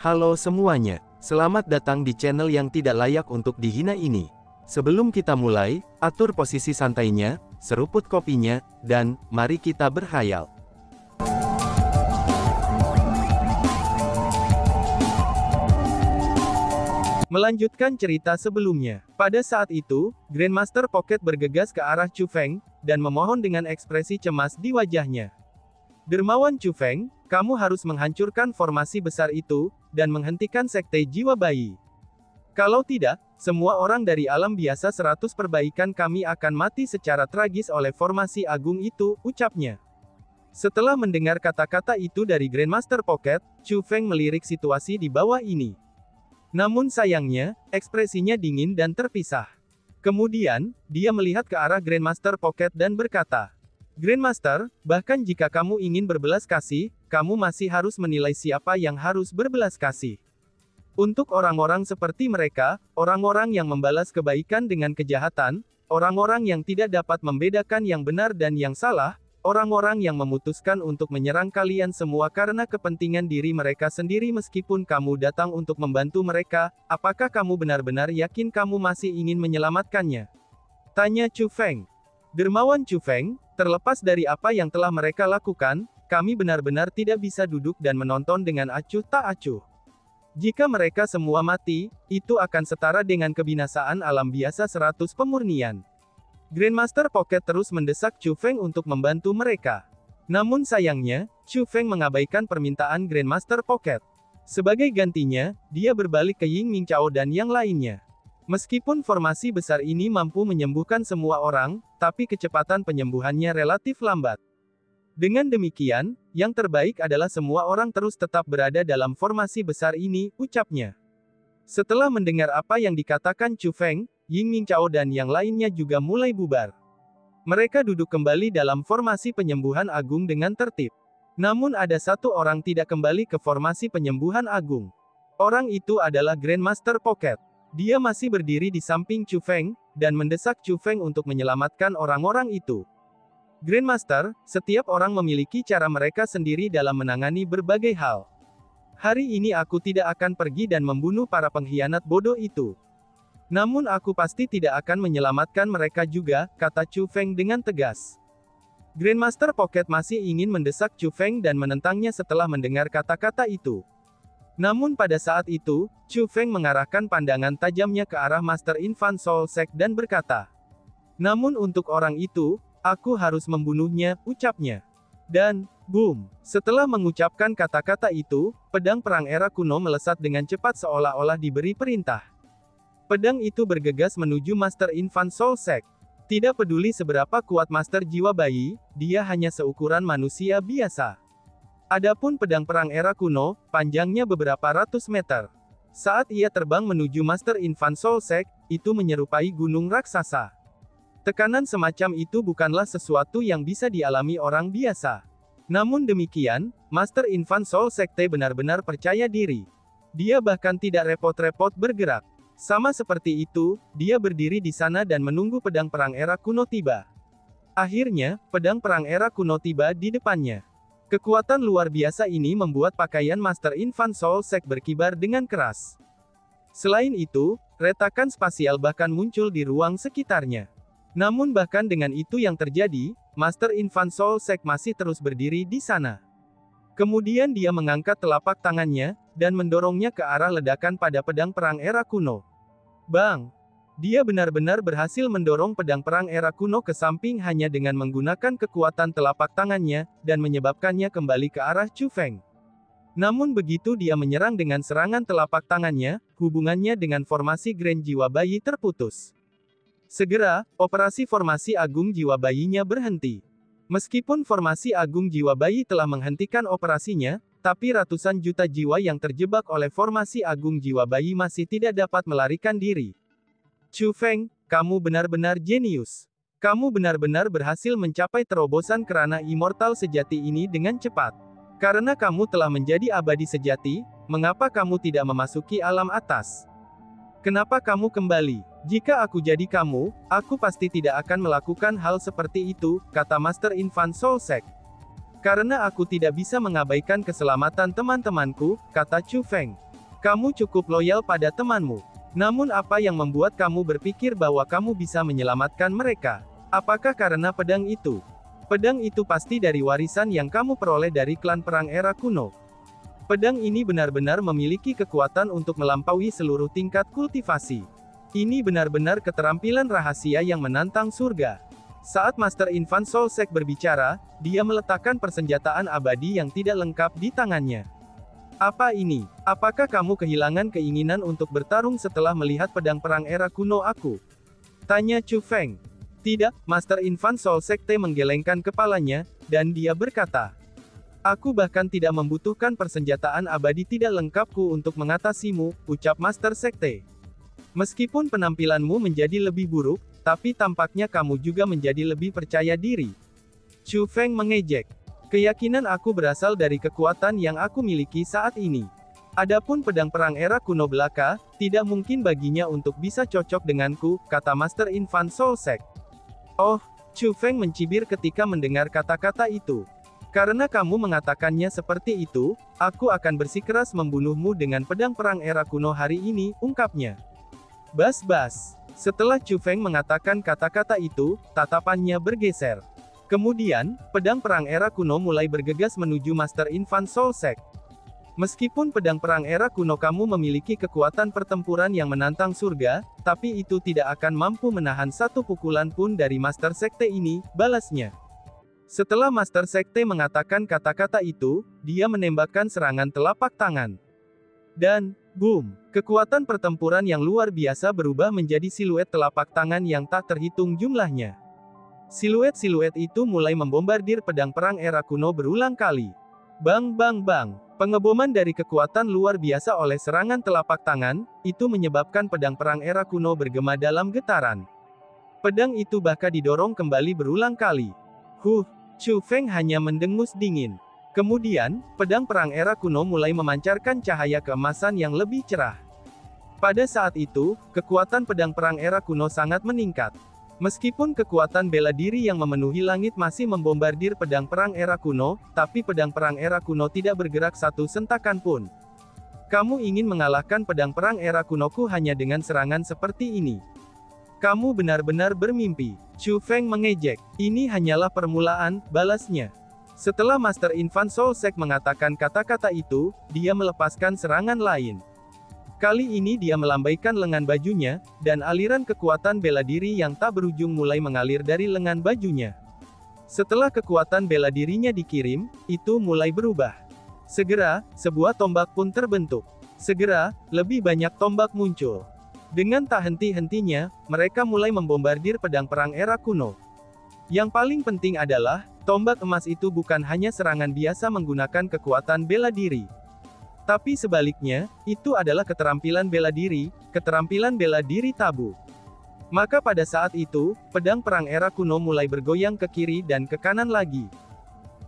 Halo semuanya, selamat datang di channel yang tidak layak untuk dihina ini. Sebelum kita mulai, atur posisi santainya, seruput kopinya, dan mari kita berkhayal. Melanjutkan cerita sebelumnya, pada saat itu, Grandmaster Pocket bergegas ke arah Chu Feng, dan memohon dengan ekspresi cemas di wajahnya. Dermawan Chu Feng, kamu harus menghancurkan formasi besar itu, dan menghentikan sekte jiwa bayi. Kalau tidak, semua orang dari alam biasa 100 perbaikan kami akan mati secara tragis oleh formasi agung itu, ucapnya. Setelah mendengar kata-kata itu dari Grandmaster Pocket, Chu Feng melirik situasi di bawah ini. Namun sayangnya, ekspresinya dingin dan terpisah. Kemudian, dia melihat ke arah Grandmaster Pocket dan berkata, Grandmaster, bahkan jika kamu ingin berbelas kasih, kamu masih harus menilai siapa yang harus berbelas kasih. Untuk orang-orang seperti mereka, orang-orang yang membalas kebaikan dengan kejahatan, orang-orang yang tidak dapat membedakan yang benar dan yang salah, orang-orang yang memutuskan untuk menyerang kalian semua karena kepentingan diri mereka sendiri meskipun kamu datang untuk membantu mereka, apakah kamu benar-benar yakin kamu masih ingin menyelamatkannya? Tanya Chu Feng. Dermawan Chu Feng, terlepas dari apa yang telah mereka lakukan, kami benar-benar tidak bisa duduk dan menonton dengan acuh tak acuh. Jika mereka semua mati, itu akan setara dengan kebinasaan alam biasa 100 pemurnian. Grandmaster Pocket terus mendesak Chu Feng untuk membantu mereka. Namun sayangnya, Chu Feng mengabaikan permintaan Grandmaster Pocket. Sebagai gantinya, dia berbalik ke Ying Ming Chao dan yang lainnya. Meskipun formasi besar ini mampu menyembuhkan semua orang, tapi kecepatan penyembuhannya relatif lambat. Dengan demikian, yang terbaik adalah semua orang terus tetap berada dalam formasi besar ini, ucapnya. Setelah mendengar apa yang dikatakan Chu Feng, Ying Ming Chao dan yang lainnya juga mulai bubar. Mereka duduk kembali dalam formasi penyembuhan agung dengan tertib. Namun ada satu orang tidak kembali ke formasi penyembuhan agung. Orang itu adalah Grandmaster Pocket. Dia masih berdiri di samping Chu Feng, dan mendesak Chu Feng untuk menyelamatkan orang-orang itu. Grandmaster, setiap orang memiliki cara mereka sendiri dalam menangani berbagai hal. Hari ini aku tidak akan pergi dan membunuh para pengkhianat bodoh itu. Namun aku pasti tidak akan menyelamatkan mereka juga, kata Chu Feng dengan tegas. Grandmaster Pocket masih ingin mendesak Chu Feng dan menentangnya setelah mendengar kata-kata itu. Namun pada saat itu, Chu Feng mengarahkan pandangan tajamnya ke arah Master Infant Soul Sect dan berkata, namun untuk orang itu, aku harus membunuhnya, ucapnya. Dan, boom, setelah mengucapkan kata-kata itu, pedang perang era kuno melesat dengan cepat seolah-olah diberi perintah. Pedang itu bergegas menuju Master Infant Soul Sect. Tidak peduli seberapa kuat Master Jiwa Bayi, dia hanya seukuran manusia biasa. Adapun pedang perang era kuno, panjangnya beberapa ratus meter. Saat ia terbang menuju Master Infant Soul Sect, itu menyerupai gunung raksasa. Tekanan semacam itu bukanlah sesuatu yang bisa dialami orang biasa. Namun demikian, Master Infant Soul Secte benar-benar percaya diri. Dia bahkan tidak repot-repot bergerak. Sama seperti itu, dia berdiri di sana dan menunggu pedang perang era kuno tiba. Akhirnya, pedang perang era kuno tiba di depannya. Kekuatan luar biasa ini membuat pakaian Master Infant Soul Sect berkibar dengan keras. Selain itu, retakan spasial bahkan muncul di ruang sekitarnya. Namun bahkan dengan itu yang terjadi, Master Infant Soul Sect masih terus berdiri di sana. Kemudian dia mengangkat telapak tangannya, dan mendorongnya ke arah ledakan pada pedang perang era kuno. Bang! Dia benar-benar berhasil mendorong pedang perang era kuno ke samping hanya dengan menggunakan kekuatan telapak tangannya, dan menyebabkannya kembali ke arah Chu Feng. Namun begitu dia menyerang dengan serangan telapak tangannya, hubungannya dengan formasi Grand Jiwa Bayi terputus. Segera, operasi formasi Agung Jiwa Bayinya berhenti. Meskipun formasi Agung Jiwa Bayi telah menghentikan operasinya, tapi ratusan juta jiwa yang terjebak oleh formasi Agung Jiwa Bayi masih tidak dapat melarikan diri. Chu Feng, kamu benar-benar jenius. Kamu benar-benar berhasil mencapai terobosan kerana immortal sejati ini dengan cepat. Karena kamu telah menjadi abadi sejati, mengapa kamu tidak memasuki alam atas? Kenapa kamu kembali? Jika aku jadi kamu, aku pasti tidak akan melakukan hal seperti itu, kata Master Infant Soul Sect. Karena aku tidak bisa mengabaikan keselamatan teman-temanku, kata Chu Feng. Kamu cukup loyal pada temanmu. Namun apa yang membuat kamu berpikir bahwa kamu bisa menyelamatkan mereka? Apakah karena pedang itu? Pedang itu pasti dari warisan yang kamu peroleh dari klan perang era kuno. Pedang ini benar-benar memiliki kekuatan untuk melampaui seluruh tingkat kultivasi. Ini benar-benar keterampilan rahasia yang menantang surga. Saat Master Infant Soulsec berbicara, dia meletakkan persenjataan abadi yang tidak lengkap di tangannya. Apa ini? Apakah kamu kehilangan keinginan untuk bertarung setelah melihat pedang perang era kuno aku? Tanya Chu Feng. Tidak, Master Infant Soul Sekte menggelengkan kepalanya, dan dia berkata, aku bahkan tidak membutuhkan persenjataan abadi tidak lengkapku untuk mengatasimu, ucap Master Sekte. Meskipun penampilanmu menjadi lebih buruk, tapi tampaknya kamu juga menjadi lebih percaya diri. Chu Feng mengejek. Keyakinan aku berasal dari kekuatan yang aku miliki saat ini. Adapun pedang perang era kuno belaka, tidak mungkin baginya untuk bisa cocok denganku, kata Master Infant Soulsec. Oh, Chu Feng mencibir ketika mendengar kata-kata itu. Karena kamu mengatakannya seperti itu, aku akan bersikeras membunuhmu dengan pedang perang era kuno hari ini, ungkapnya. Bas-bas. Setelah Chu Feng mengatakan kata-kata itu, tatapannya bergeser. Kemudian, pedang perang era kuno mulai bergegas menuju Master Infant Soulsec. Meskipun pedang perang era kuno kamu memiliki kekuatan pertempuran yang menantang surga, tapi itu tidak akan mampu menahan satu pukulan pun dari Master Sekte ini, balasnya. Setelah Master Sekte mengatakan kata-kata itu, dia menembakkan serangan telapak tangan. Dan, boom, kekuatan pertempuran yang luar biasa berubah menjadi siluet telapak tangan yang tak terhitung jumlahnya. Siluet-siluet itu mulai membombardir pedang perang era kuno berulang kali. Bang bang bang, pengeboman dari kekuatan luar biasa oleh serangan telapak tangan, itu menyebabkan pedang perang era kuno bergema dalam getaran. Pedang itu bahkan didorong kembali berulang kali. Chu Feng hanya mendengus dingin. Kemudian, pedang perang era kuno mulai memancarkan cahaya keemasan yang lebih cerah. Pada saat itu, kekuatan pedang perang era kuno sangat meningkat. Meskipun kekuatan bela diri yang memenuhi langit masih membombardir pedang perang era kuno, tapi pedang perang era kuno tidak bergerak satu sentakan pun. Kamu ingin mengalahkan pedang perang era kunoku hanya dengan serangan seperti ini. Kamu benar-benar bermimpi. Chu Feng mengejek. Ini hanyalah permulaan, balasnya. Setelah Master Infant Soulsec mengatakan kata-kata itu, dia melepaskan serangan lain. Kali ini dia melambaikan lengan bajunya, dan aliran kekuatan bela diri yang tak berujung mulai mengalir dari lengan bajunya. Setelah kekuatan bela dirinya dikirim, itu mulai berubah. Segera, sebuah tombak pun terbentuk. Segera, lebih banyak tombak muncul. Dengan tak henti-hentinya, mereka mulai membombardir pedang perang era kuno. Yang paling penting adalah, tombak emas itu bukan hanya serangan biasa menggunakan kekuatan bela diri. Tapi sebaliknya, itu adalah keterampilan bela diri tabu. Maka pada saat itu, pedang perang era kuno mulai bergoyang ke kiri dan ke kanan lagi.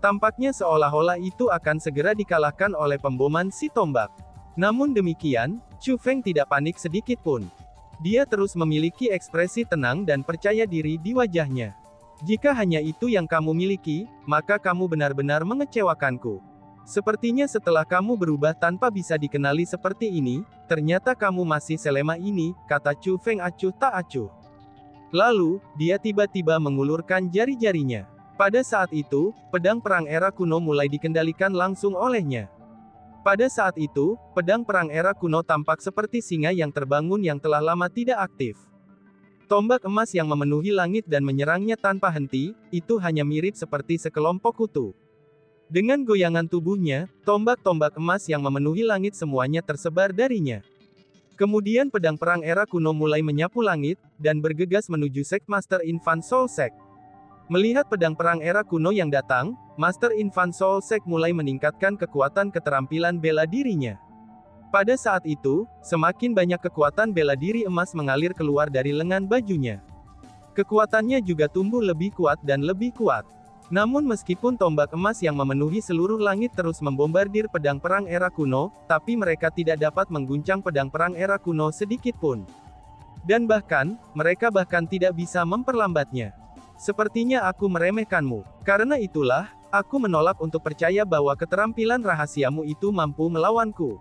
Tampaknya seolah-olah itu akan segera dikalahkan oleh pemboman si tombak. Namun demikian, Chu Feng tidak panik sedikit pun. Dia terus memiliki ekspresi tenang dan percaya diri di wajahnya. Jika hanya itu yang kamu miliki, maka kamu benar-benar mengecewakanku. Sepertinya setelah kamu berubah tanpa bisa dikenali seperti ini, ternyata kamu masih selemah ini, kata Chu Feng acuh tak acuh. Lalu, dia tiba-tiba mengulurkan jari-jarinya. Pada saat itu, pedang perang era kuno mulai dikendalikan langsung olehnya. Pada saat itu, pedang perang era kuno tampak seperti singa yang terbangun yang telah lama tidak aktif. Tombak emas yang memenuhi langit dan menyerangnya tanpa henti, itu hanya mirip seperti sekelompok kutu. Dengan goyangan tubuhnya, tombak-tombak emas yang memenuhi langit semuanya tersebar darinya. Kemudian pedang perang era kuno mulai menyapu langit, dan bergegas menuju Sect Master Infant Soulsec. Melihat pedang perang era kuno yang datang, Master Infant Soulsec mulai meningkatkan kekuatan keterampilan bela dirinya. Pada saat itu, semakin banyak kekuatan bela diri emas mengalir keluar dari lengan bajunya. Kekuatannya juga tumbuh lebih kuat dan lebih kuat. Namun meskipun tombak emas yang memenuhi seluruh langit terus membombardir pedang perang era kuno, tapi mereka tidak dapat mengguncang pedang perang era kuno sedikit pun. Dan bahkan, mereka bahkan tidak bisa memperlambatnya. Sepertinya aku meremehkanmu. Karena itulah, aku menolak untuk percaya bahwa keterampilan rahasiamu itu mampu melawanku.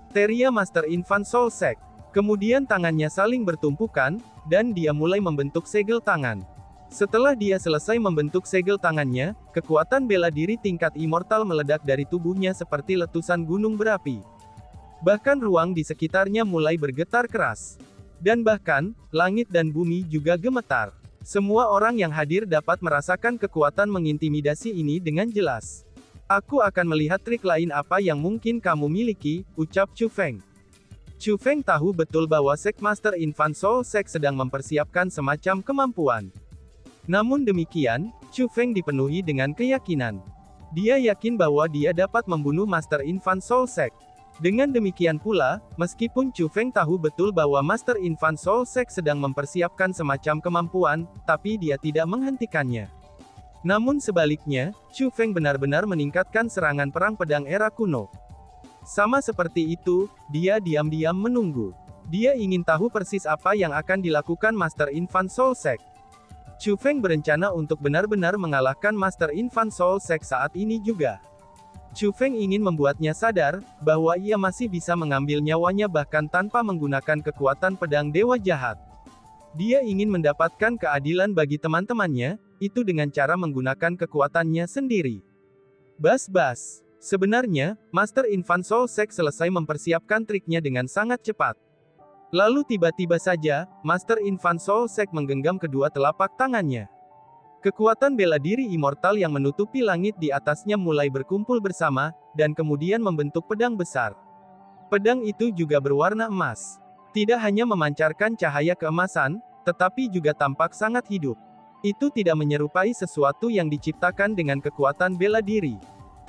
Teria Master Infant Soul Sect. Kemudian tangannya saling bertumpukan, dan dia mulai membentuk segel tangan. Setelah dia selesai membentuk segel tangannya, kekuatan bela diri tingkat immortal meledak dari tubuhnya seperti letusan gunung berapi. Bahkan ruang di sekitarnya mulai bergetar keras. Dan bahkan, langit dan bumi juga gemetar. Semua orang yang hadir dapat merasakan kekuatan mengintimidasi ini dengan jelas. Aku akan melihat trik lain apa yang mungkin kamu miliki, ucap Chu Feng. Chu Feng tahu betul bahwa Sect Master Infant Soul Sect sedang mempersiapkan semacam kemampuan. Namun demikian, Chu Feng dipenuhi dengan keyakinan. Dia yakin bahwa dia dapat membunuh Master Infant Soul Sect. Dengan demikian pula, meskipun Chu Feng tahu betul bahwa Master Infant Soul Sect sedang mempersiapkan semacam kemampuan, tapi dia tidak menghentikannya. Namun sebaliknya, Chu Feng benar-benar meningkatkan serangan perang pedang era kuno. Sama seperti itu, dia diam-diam menunggu. Dia ingin tahu persis apa yang akan dilakukan Master Infant Soul Sect. Chu Feng berencana untuk benar-benar mengalahkan Master Infant Soul Sect saat ini juga. Chu Feng ingin membuatnya sadar, bahwa ia masih bisa mengambil nyawanya bahkan tanpa menggunakan kekuatan pedang dewa jahat. Dia ingin mendapatkan keadilan bagi teman-temannya, itu dengan cara menggunakan kekuatannya sendiri. Bas-bas. Sebenarnya, Master Infant Soul Sect selesai mempersiapkan triknya dengan sangat cepat. Lalu tiba-tiba saja, Master Infant Soul Sect menggenggam kedua telapak tangannya. Kekuatan bela diri immortal yang menutupi langit di atasnya mulai berkumpul bersama, dan kemudian membentuk pedang besar. Pedang itu juga berwarna emas. Tidak hanya memancarkan cahaya keemasan, tetapi juga tampak sangat hidup. Itu tidak menyerupai sesuatu yang diciptakan dengan kekuatan bela diri.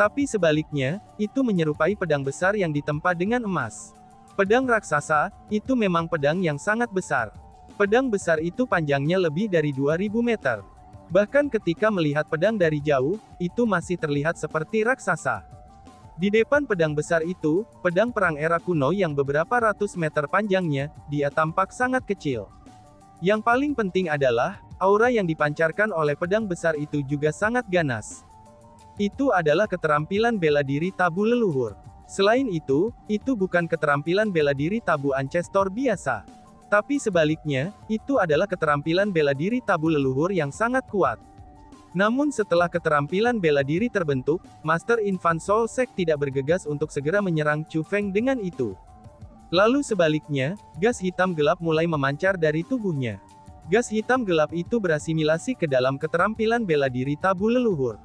Tapi sebaliknya, itu menyerupai pedang besar yang ditempa dengan emas. Pedang raksasa, itu memang pedang yang sangat besar. Pedang besar itu panjangnya lebih dari 2000 meter. Bahkan ketika melihat pedang dari jauh, itu masih terlihat seperti raksasa. Di depan pedang besar itu, pedang perang era kuno yang beberapa ratus meter panjangnya, dia tampak sangat kecil. Yang paling penting adalah, aura yang dipancarkan oleh pedang besar itu juga sangat ganas. Itu adalah keterampilan bela diri tabu leluhur. Selain itu bukan keterampilan bela diri tabu ancestor biasa. Tapi sebaliknya, itu adalah keterampilan bela diri tabu leluhur yang sangat kuat. Namun setelah keterampilan bela diri terbentuk, Master Infant Soul Sect tidak bergegas untuk segera menyerang Chu Feng dengan itu. Lalu sebaliknya, gas hitam gelap mulai memancar dari tubuhnya. Gas hitam gelap itu berasimilasi ke dalam keterampilan bela diri tabu leluhur.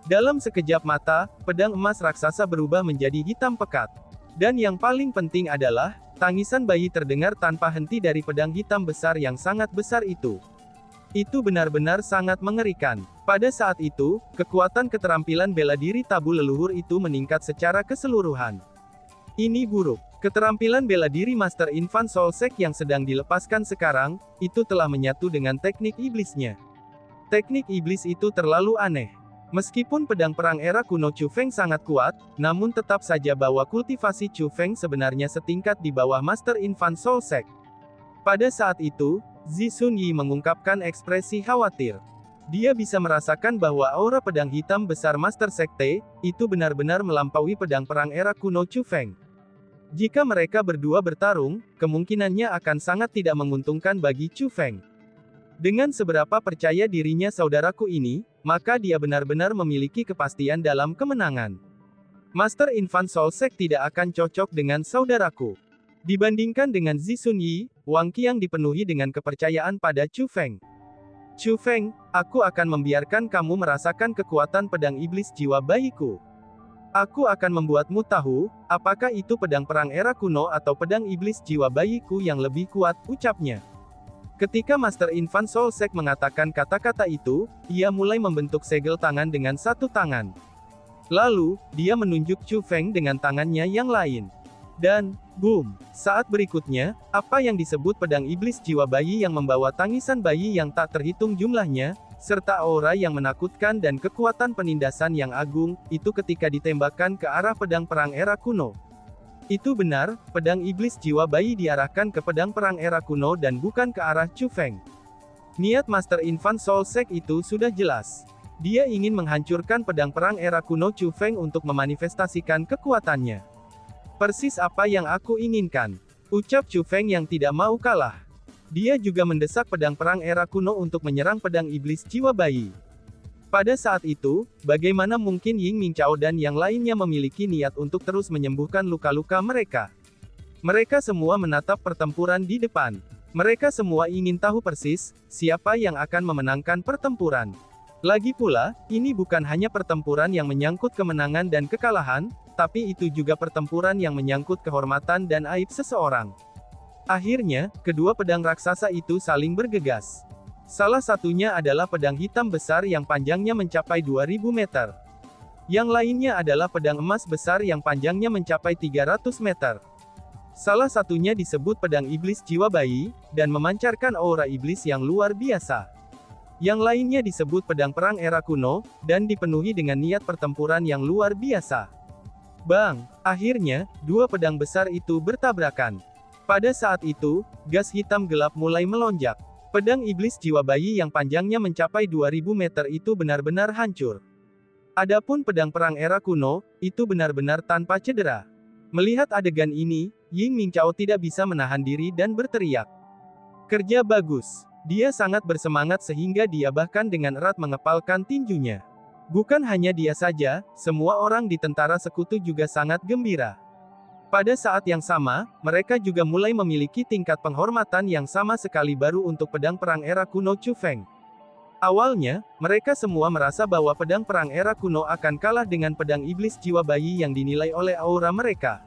Dalam sekejap mata, pedang emas raksasa berubah menjadi hitam pekat. Dan yang paling penting adalah, tangisan bayi terdengar tanpa henti dari pedang hitam besar yang sangat besar itu. Itu benar-benar sangat mengerikan. Pada saat itu, kekuatan keterampilan bela diri tabu leluhur itu meningkat secara keseluruhan. Ini buruk. Keterampilan bela diri Master Infant Soul Sect yang sedang dilepaskan sekarang, itu telah menyatu dengan teknik iblisnya. Teknik iblis itu terlalu aneh. Meskipun pedang perang era kuno Chu Feng sangat kuat, namun tetap saja bahwa kultivasi Chu Feng sebenarnya setingkat di bawah Master Infant Soul Sect. Pada saat itu, Zi Sun Yi mengungkapkan ekspresi khawatir. Dia bisa merasakan bahwa aura pedang hitam besar Master Sekte, itu benar-benar melampaui pedang perang era kuno Chu Feng. Jika mereka berdua bertarung, kemungkinannya akan sangat tidak menguntungkan bagi Chu Feng. Dengan seberapa percaya dirinya saudaraku ini, maka dia benar-benar memiliki kepastian dalam kemenangan. Master Infant Soul Sect tidak akan cocok dengan saudaraku. Dibandingkan dengan Zi Sun Yi, Wang Qiang dipenuhi dengan kepercayaan pada Chu Feng. Chu Feng, aku akan membiarkan kamu merasakan kekuatan pedang iblis jiwa bayiku. Aku akan membuatmu tahu, apakah itu pedang perang era kuno atau pedang iblis jiwa bayiku yang lebih kuat, ucapnya. Ketika Master Infant Soul Sect mengatakan kata-kata itu, ia mulai membentuk segel tangan dengan satu tangan. Lalu, dia menunjuk Chu Feng dengan tangannya yang lain. Dan, boom! Saat berikutnya, apa yang disebut pedang iblis jiwa bayi yang membawa tangisan bayi yang tak terhitung jumlahnya, serta aura yang menakutkan dan kekuatan penindasan yang agung, itu ketika ditembakkan ke arah pedang perang era kuno. Itu benar, pedang iblis jiwa bayi diarahkan ke pedang perang era kuno dan bukan ke arah Chu Feng. Niat Master Infant Soul Sect itu sudah jelas. Dia ingin menghancurkan pedang perang era kuno Chu Feng untuk memanifestasikan kekuatannya. Persis apa yang aku inginkan, ucap Chu Feng yang tidak mau kalah. Dia juga mendesak pedang perang era kuno untuk menyerang pedang iblis jiwa bayi. Pada saat itu, bagaimana mungkin Ying Mingchao dan yang lainnya memiliki niat untuk terus menyembuhkan luka-luka mereka? Mereka semua menatap pertempuran di depan. Mereka semua ingin tahu persis, siapa yang akan memenangkan pertempuran. Lagi pula, ini bukan hanya pertempuran yang menyangkut kemenangan dan kekalahan, tapi itu juga pertempuran yang menyangkut kehormatan dan aib seseorang. Akhirnya, kedua pedang raksasa itu saling bergegas. Salah satunya adalah pedang hitam besar yang panjangnya mencapai 2000 meter. Yang lainnya adalah pedang emas besar yang panjangnya mencapai 300 meter. Salah satunya disebut pedang iblis jiwa bayi, dan memancarkan aura iblis yang luar biasa. Yang lainnya disebut pedang perang era kuno, dan dipenuhi dengan niat pertempuran yang luar biasa. Bang! Akhirnya, dua pedang besar itu bertabrakan. Pada saat itu, gas hitam gelap mulai melonjak. Pedang iblis jiwa bayi yang panjangnya mencapai 2000 meter itu benar-benar hancur. Adapun pedang perang era kuno, itu benar-benar tanpa cedera. Melihat adegan ini, Ying Mingchao tidak bisa menahan diri dan berteriak. Kerja bagus. Dia sangat bersemangat sehingga dia bahkan dengan erat mengepalkan tinjunya. Bukan hanya dia saja, semua orang di tentara sekutu juga sangat gembira. Pada saat yang sama, mereka juga mulai memiliki tingkat penghormatan yang sama sekali baru untuk pedang perang era kuno Chu Feng. Awalnya, mereka semua merasa bahwa pedang perang era kuno akan kalah dengan pedang iblis jiwa bayi yang dinilai oleh aura mereka.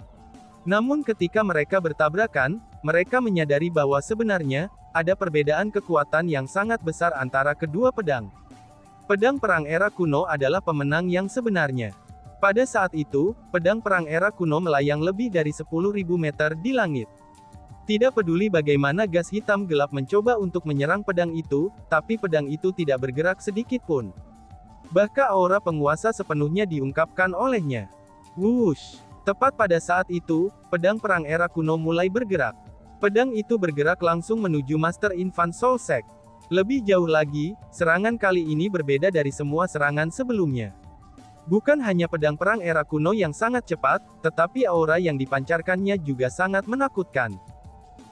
Namun ketika mereka bertabrakan, mereka menyadari bahwa sebenarnya, ada perbedaan kekuatan yang sangat besar antara kedua pedang. Pedang perang era kuno adalah pemenang yang sebenarnya. Pada saat itu, pedang perang era kuno melayang lebih dari 10.000 meter di langit. Tidak peduli bagaimana gas hitam gelap mencoba untuk menyerang pedang itu, tapi pedang itu tidak bergerak sedikit pun. Bahkan aura penguasa sepenuhnya diungkapkan olehnya. Wush! Tepat pada saat itu, pedang perang era kuno mulai bergerak. Pedang itu bergerak langsung menuju Master Infant Soul Sect. Lebih jauh lagi, serangan kali ini berbeda dari semua serangan sebelumnya. Bukan hanya pedang perang era kuno yang sangat cepat, tetapi aura yang dipancarkannya juga sangat menakutkan.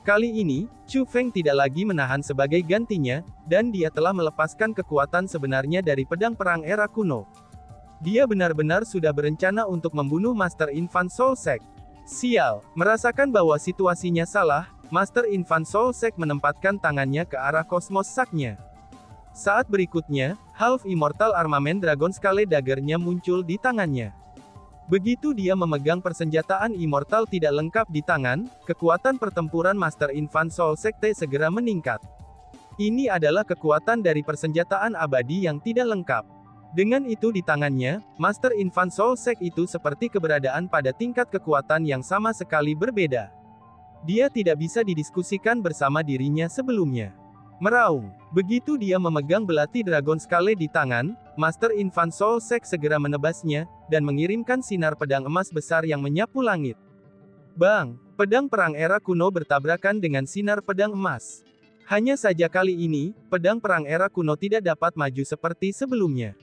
Kali ini, Chu Feng tidak lagi menahan sebagai gantinya, dan dia telah melepaskan kekuatan sebenarnya dari pedang perang era kuno. Dia benar-benar sudah berencana untuk membunuh Master Infant Soul Sect. Sial, merasakan bahwa situasinya salah, Master Infant Soul Sect menempatkan tangannya ke arah Cosmos Sack-nya. Saat berikutnya, Half Immortal Armament Dragon Scale Dagger-nya muncul di tangannya. Begitu dia memegang persenjataan immortal tidak lengkap di tangan, kekuatan pertempuran Master Infant Soul Secte segera meningkat. Ini adalah kekuatan dari persenjataan abadi yang tidak lengkap. Dengan itu di tangannya, Master Infant Soul Sect itu seperti keberadaan pada tingkat kekuatan yang sama sekali berbeda. Dia tidak bisa didiskusikan bersama dirinya sebelumnya. Meraung. Begitu dia memegang belati Dragon Scale di tangan, Master Infant Soul Sect segera menebasnya, dan mengirimkan sinar pedang emas besar yang menyapu langit. Bang! Pedang perang era kuno bertabrakan dengan sinar pedang emas. Hanya saja kali ini, pedang perang era kuno tidak dapat maju seperti sebelumnya.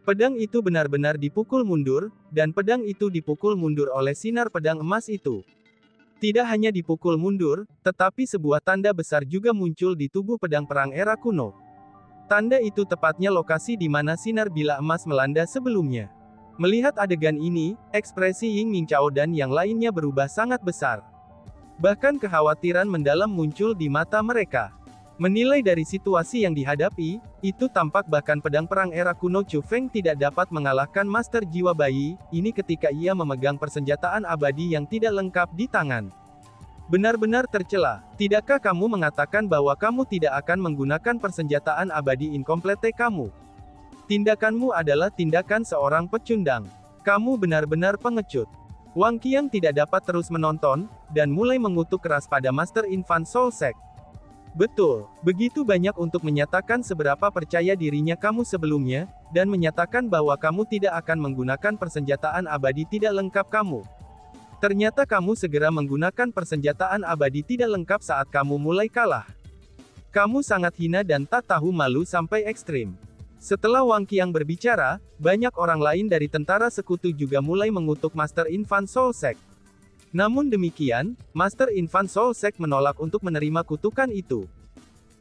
Pedang itu benar-benar dipukul mundur, dan pedang itu dipukul mundur oleh sinar pedang emas itu. Tidak hanya dipukul mundur, tetapi sebuah tanda besar juga muncul di tubuh pedang perang era kuno. Tanda itu tepatnya lokasi di mana sinar bila emas melanda sebelumnya. Melihat adegan ini, ekspresi Ying Mingchao dan yang lainnya berubah sangat besar. Bahkan kekhawatiran mendalam muncul di mata mereka. Menilai dari situasi yang dihadapi, itu tampak bahkan pedang perang era kuno Chu Feng tidak dapat mengalahkan Master Jiwa Bayi, ini ketika ia memegang persenjataan abadi yang tidak lengkap di tangan. Benar-benar tercela. Tidakkah kamu mengatakan bahwa kamu tidak akan menggunakan persenjataan abadi incomplete kamu? Tindakanmu adalah tindakan seorang pecundang. Kamu benar-benar pengecut. Wang Qiang tidak dapat terus menonton, dan mulai mengutuk keras pada Master Infant Soul Sect. Betul, begitu banyak untuk menyatakan seberapa percaya dirinya kamu sebelumnya, dan menyatakan bahwa kamu tidak akan menggunakan persenjataan abadi tidak lengkap kamu. Ternyata kamu segera menggunakan persenjataan abadi tidak lengkap saat kamu mulai kalah. Kamu sangat hina dan tak tahu malu sampai ekstrim. Setelah Wang Qiang berbicara, banyak orang lain dari tentara sekutu juga mulai mengutuk Master Infant Soul Sect. Namun demikian, Master Infant Soul Sect menolak untuk menerima kutukan itu.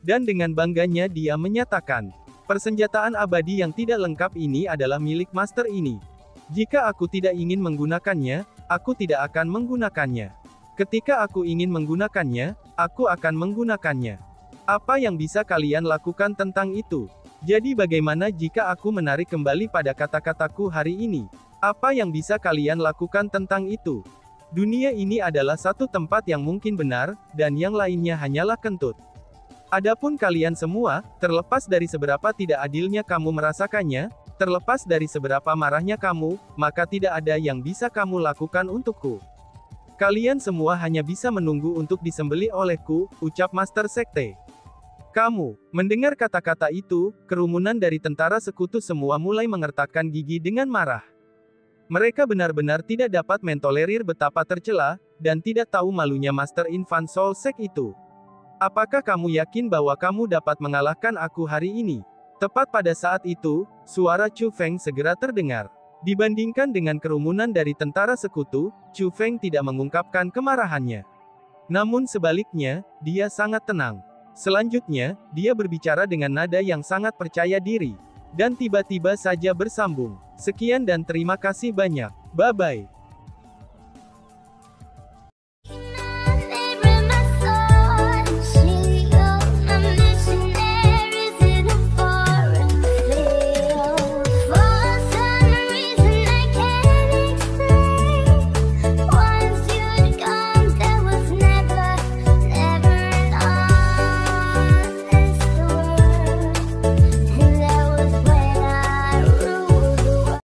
Dan dengan bangganya dia menyatakan, persenjataan abadi yang tidak lengkap ini adalah milik Master ini. Jika aku tidak ingin menggunakannya, aku tidak akan menggunakannya. Ketika aku ingin menggunakannya, aku akan menggunakannya. Apa yang bisa kalian lakukan tentang itu? Jadi bagaimana jika aku menarik kembali pada kata-kataku hari ini? Apa yang bisa kalian lakukan tentang itu? Dunia ini adalah satu tempat yang mungkin benar, dan yang lainnya hanyalah kentut. Adapun kalian semua, terlepas dari seberapa tidak adilnya kamu merasakannya, terlepas dari seberapa marahnya kamu, maka tidak ada yang bisa kamu lakukan untukku. Kalian semua hanya bisa menunggu untuk disembelih olehku, ucap Master Sekte. Kamu, mendengar kata-kata itu, kerumunan dari tentara sekutu semua mulai mengertakkan gigi dengan marah. Mereka benar-benar tidak dapat mentolerir betapa tercela, dan tidak tahu malunya Master Infant Soul Sect itu. Apakah kamu yakin bahwa kamu dapat mengalahkan aku hari ini? Tepat pada saat itu, suara Chu Feng segera terdengar. Dibandingkan dengan kerumunan dari tentara sekutu, Chu Feng tidak mengungkapkan kemarahannya. Namun sebaliknya, dia sangat tenang. Selanjutnya, dia berbicara dengan nada yang sangat percaya diri. Dan tiba-tiba saja bersambung. Sekian dan terima kasih banyak. Bye-bye.